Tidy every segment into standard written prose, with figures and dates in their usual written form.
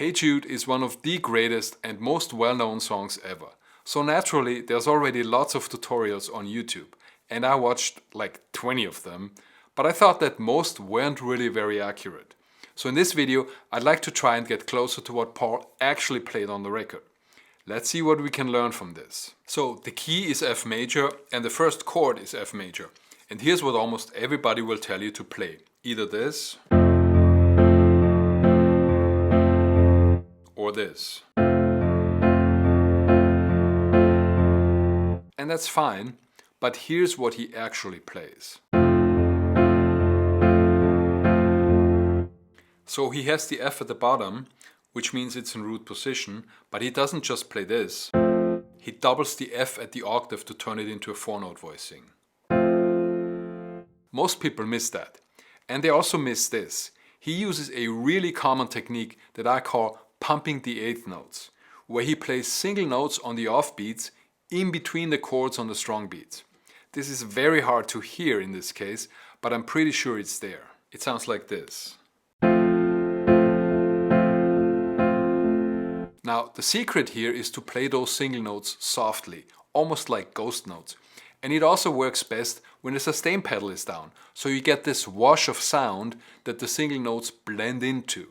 Hey Jude is one of the greatest and most well-known songs ever. So naturally, there's already lots of tutorials on YouTube, and I watched like 20 of them, but I thought that most weren't really very accurate. So in this video, I'd like to try and get closer to what Paul actually played on the record. Let's see what we can learn from this. So the key is F major and the first chord is F major. And here's what almost everybody will tell you to play. Either this or this. And that's fine, but here's what he actually plays. So he has the F at the bottom, which means it's in root position, but he doesn't just play this. He doubles the F at the octave to turn it into a 4-note voicing. Most people miss that. And they also miss this. He uses a really common technique that I call pumping the eighth notes, where he plays single notes on the off beats in between the chords on the strong beats. This is very hard to hear in this case, but I'm pretty sure it's there. It sounds like this. Now, the secret here is to play those single notes softly, almost like ghost notes. And it also works best when the sustain pedal is down, so you get this wash of sound that the single notes blend into.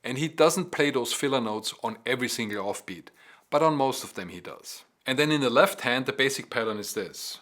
And he doesn't play those filler notes on every single offbeat, but on most of them he does. And then in the left hand, the basic pattern is this.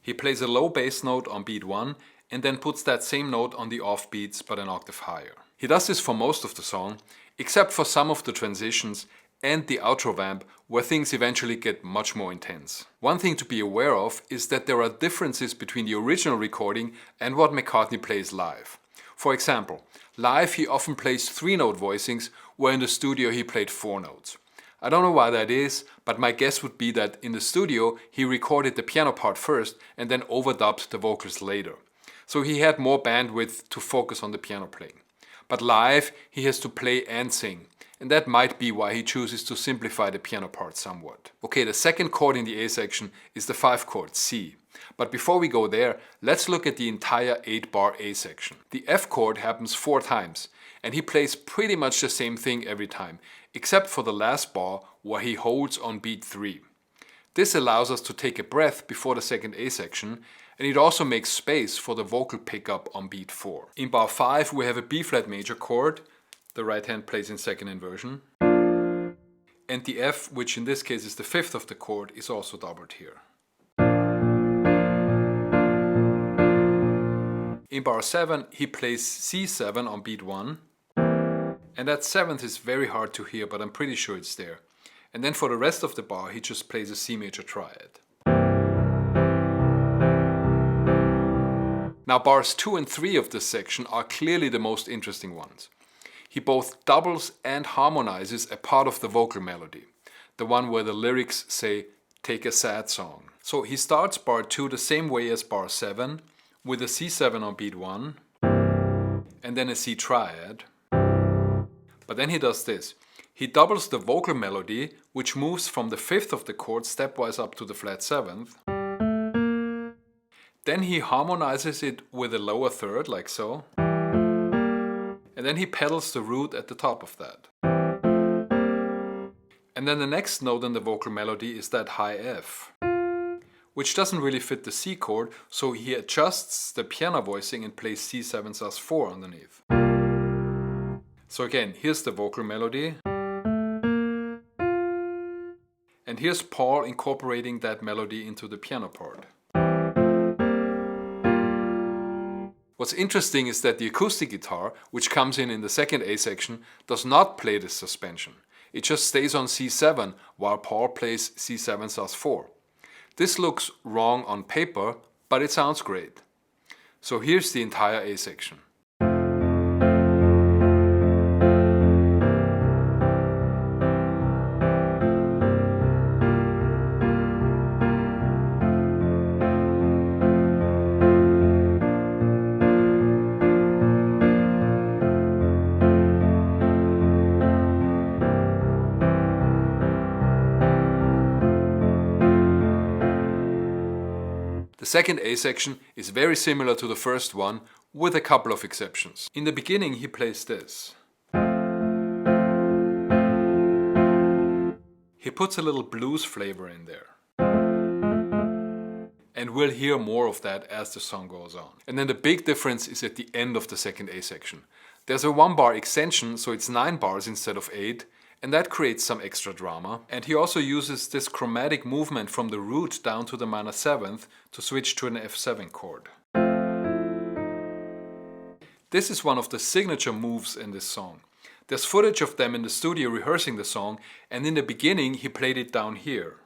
He plays a low bass note on beat 1 and then puts that same note on the off beats but an octave higher. He does this for most of the song, except for some of the transitions and the outro vamp, where things eventually get much more intense. One thing to be aware of is that there are differences between the original recording and what McCartney plays live. For example, live he often plays 3-note voicings, where in the studio he played 4 notes. I don't know why that is, but my guess would be that in the studio he recorded the piano part first and then overdubbed the vocals later. So he had more bandwidth to focus on the piano playing. But live he has to play and sing. And that might be why he chooses to simplify the piano part somewhat. Okay, the second chord in the A section is the 5 chord C. But before we go there, let's look at the entire 8-bar A section. The F chord happens 4 times, and he plays pretty much the same thing every time, except for the last bar where he holds on beat 3. This allows us to take a breath before the second A section, and it also makes space for the vocal pickup on beat 4. In bar 5 we have a B flat major chord. The right hand plays in second inversion. And the F, which in this case is the 5th of the chord, is also doubled here. In bar 7 he plays C7 on beat 1. And that 7th is very hard to hear, but I'm pretty sure it's there. And then for the rest of the bar he just plays a C major triad. Now bars 2 and 3 of this section are clearly the most interesting ones. He both doubles and harmonizes a part of the vocal melody, the one where the lyrics say, "Take a sad song." So he starts bar 2 the same way as bar 7, with a C7 on beat 1, and then a C triad. But then he does this. He doubles the vocal melody, which moves from the 5th of the chord stepwise up to the flat 7th. Then he harmonizes it with a lower third, like so. And then he pedals the root at the top of that. And then the next note in the vocal melody is that high F, which doesn't really fit the C chord, so he adjusts the piano voicing and plays C7 sus4 underneath. So again, here's the vocal melody. And here's Paul incorporating that melody into the piano part. What's interesting is that the acoustic guitar, which comes in the second A section, does not play this suspension. It just stays on C7 while Paul plays C7 sus4. This looks wrong on paper, but it sounds great. So here's the entire A section. The second A section is very similar to the first one, with a couple of exceptions. In the beginning he plays this. He puts a little blues flavor in there. And we'll hear more of that as the song goes on. And then the big difference is at the end of the second A section. There's a 1-bar extension, so it's 9 bars instead of 8, and that creates some extra drama. And he also uses this chromatic movement from the root down to the minor 7th to switch to an F7 chord. This is one of the signature moves in this song. There's footage of them in the studio rehearsing the song, and in the beginning he played it down here.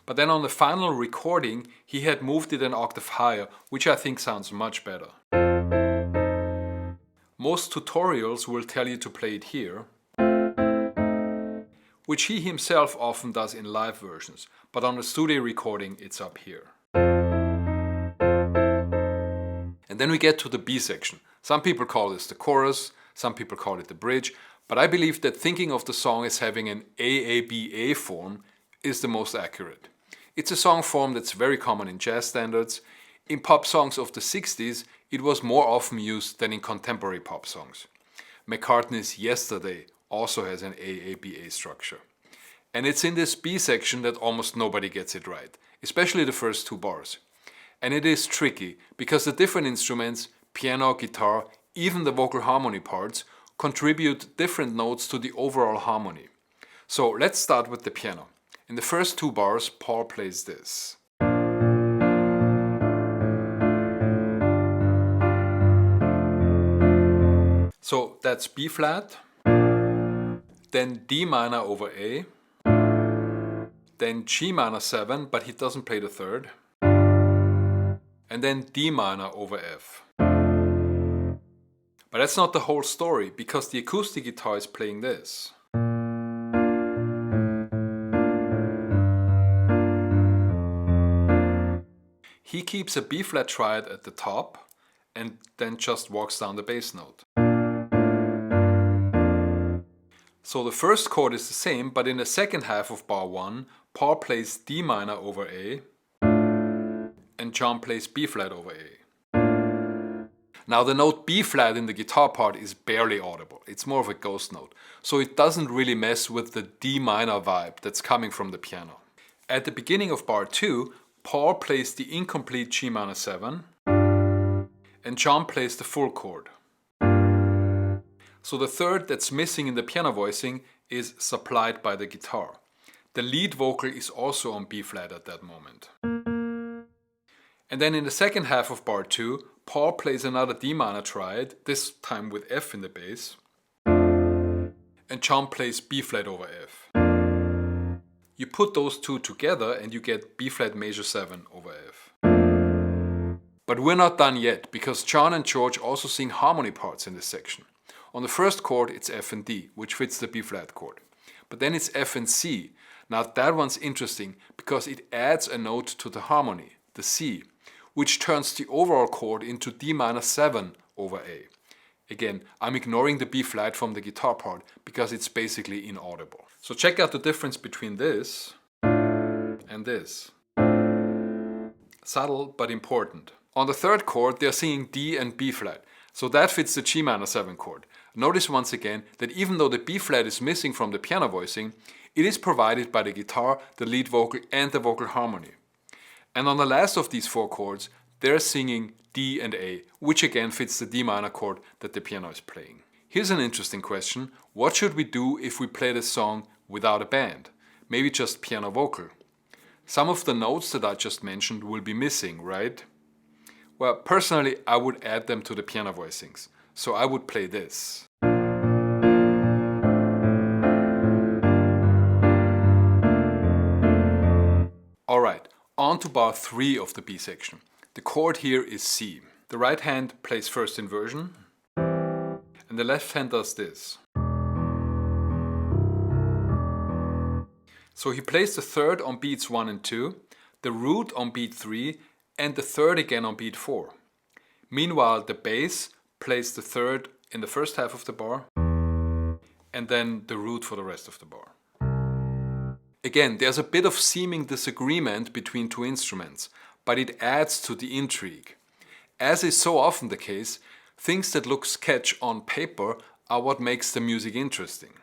But then on the final recording he had moved it an octave higher, which I think sounds much better. Most tutorials will tell you to play it here, which he himself often does in live versions, but on the studio recording it's up here. And then we get to the B section. Some people call this the chorus, some people call it the bridge, but I believe that thinking of the song as having an AABA form is the most accurate. It's a song form that's very common in jazz standards. In pop songs of the 60s, it was more often used than in contemporary pop songs. McCartney's Yesterday also has an AABA structure. And it's in this B section that almost nobody gets it right, especially the first 2 bars. And it is tricky because the different instruments, piano, guitar, even the vocal harmony parts, contribute different notes to the overall harmony. So let's start with the piano. In the first 2 bars, Paul plays this. So that's B flat, then D minor over A, then G minor 7, but he doesn't play the 3rd, and then D minor over F. But that's not the whole story, because the acoustic guitar is playing this. He keeps a B flat triad at the top and then just walks down the bass note. So the first chord is the same, but in the second half of bar 1, Paul plays D minor over A and John plays B flat over A. Now the note B flat in the guitar part is barely audible. It's more of a ghost note, so it doesn't really mess with the D minor vibe that's coming from the piano. At the beginning of bar 2, Paul plays the incomplete G minor 7 and John plays the full chord. So the 3rd that's missing in the piano voicing is supplied by the guitar. The lead vocal is also on B flat at that moment. And then in the second half of bar 2, Paul plays another D minor triad, this time with F in the bass, and John plays B flat over F. You put those 2 together and you get B flat major 7 over F. But we're not done yet, because John and George also sing harmony parts in this section. On the first chord it's F and D, which fits the B flat chord. But then it's F and C. Now that one's interesting because it adds a note to the harmony, the C, which turns the overall chord into D minor 7 over A. Again, I'm ignoring the B flat from the guitar part because it's basically inaudible. So check out the difference between this and this. Subtle but important. On the 3rd chord they're singing D and B flat, so that fits the G minor 7 chord. Notice once again that even though the B flat is missing from the piano voicing, it is provided by the guitar, the lead vocal and the vocal harmony. And on the last of these 4 chords, they're singing D and A, which again fits the D minor chord that the piano is playing. Here's an interesting question. What should we do if we play this song without a band? Maybe just piano vocal. Some of the notes that I just mentioned will be missing, right? Well, personally, I would add them to the piano voicings. So I would play this. Alright, on to bar 3 of the B section. The chord here is C. The right hand plays first inversion, and the left hand does this. So he plays the 3rd on beats 1 and 2, the root on beat 3, and the 3rd again on beat 4. Meanwhile, the bass plays the 3rd in the first half of the bar, and then the root for the rest of the bar. Again, there's a bit of seeming disagreement between 2 instruments, but it adds to the intrigue. as is so often the case, things that look sketch on paper are what makes the music interesting.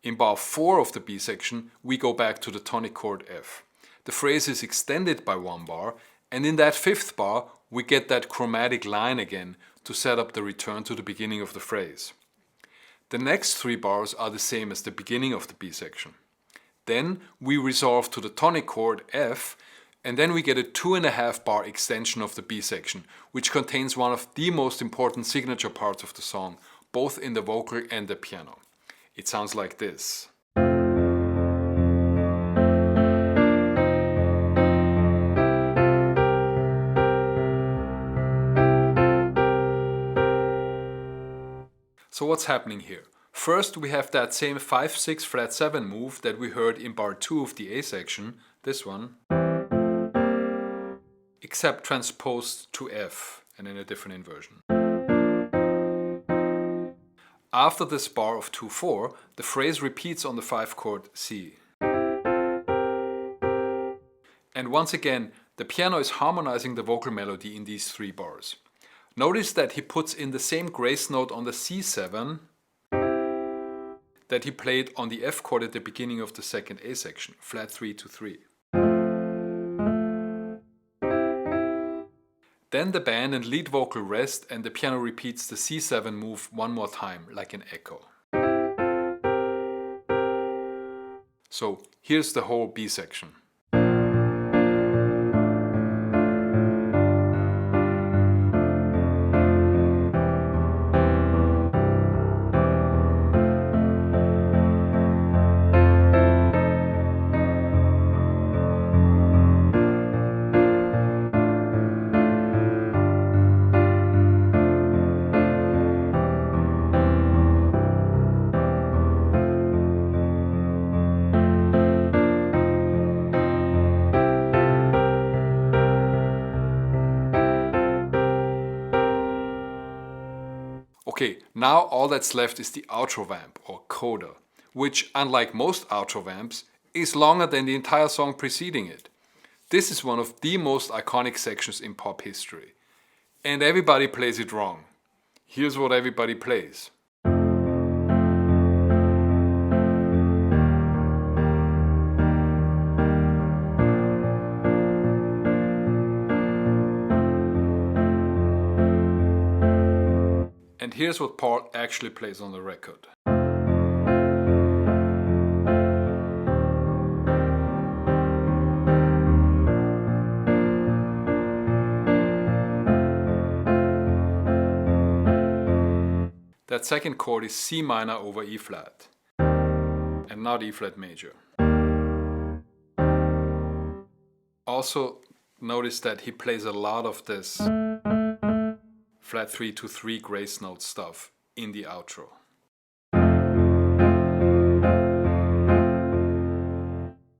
In bar 4 of the B section, we go back to the tonic chord F. The phrase is extended by 1 bar, and in that 5th bar, we get that chromatic line again to set up the return to the beginning of the phrase. The next 3 bars are the same as the beginning of the B section. Then we resolve to the tonic chord F, and then we get a 2.5 bar extension of the B section, which contains one of the most important signature parts of the song, both in the vocal and the piano. It sounds like this. So what's happening here? First we have that same 5-6 flat 7 move that we heard in bar 2 of the A section, this one, except transposed to F and in a different inversion. After this bar of 2-4, the phrase repeats on the 5 chord C. And once again, the piano is harmonizing the vocal melody in these 3 bars. Notice that he puts in the same grace note on the C7 that he played on the F chord at the beginning of the second A section, flat 3 to 3. Then the band and lead vocal rest and the piano repeats the C7 move one more time, like an echo. So here's the whole B section. Okay, now all that's left is the outro vamp or coda, which, unlike most outro vamps, is longer than the entire song preceding it. This is one of the most iconic sections in pop history. And everybody plays it wrong. Here's what everybody plays. And here's what Paul actually plays on the record. That second chord is C minor over E flat, and not E flat major. Also notice that he plays a lot of this flat 3 to 3 grace note stuff in the outro.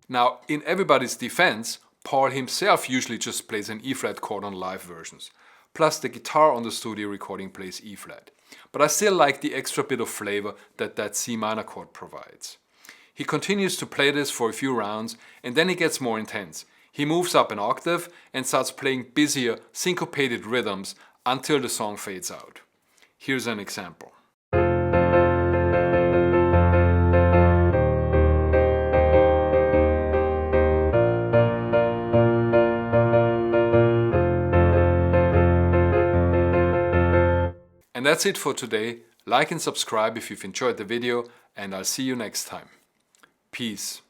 Now, in everybody's defense, Paul himself usually just plays an E flat chord on live versions. Plus the guitar on the studio recording plays E flat. But I still like the extra bit of flavor that C minor chord provides. He continues to play this for a few rounds and then he gets more intense. He moves up an octave and starts playing busier, syncopated rhythms until the song fades out. Here's an example. And that's it for today. Like and subscribe if you've enjoyed the video, and I'll see you next time. Peace.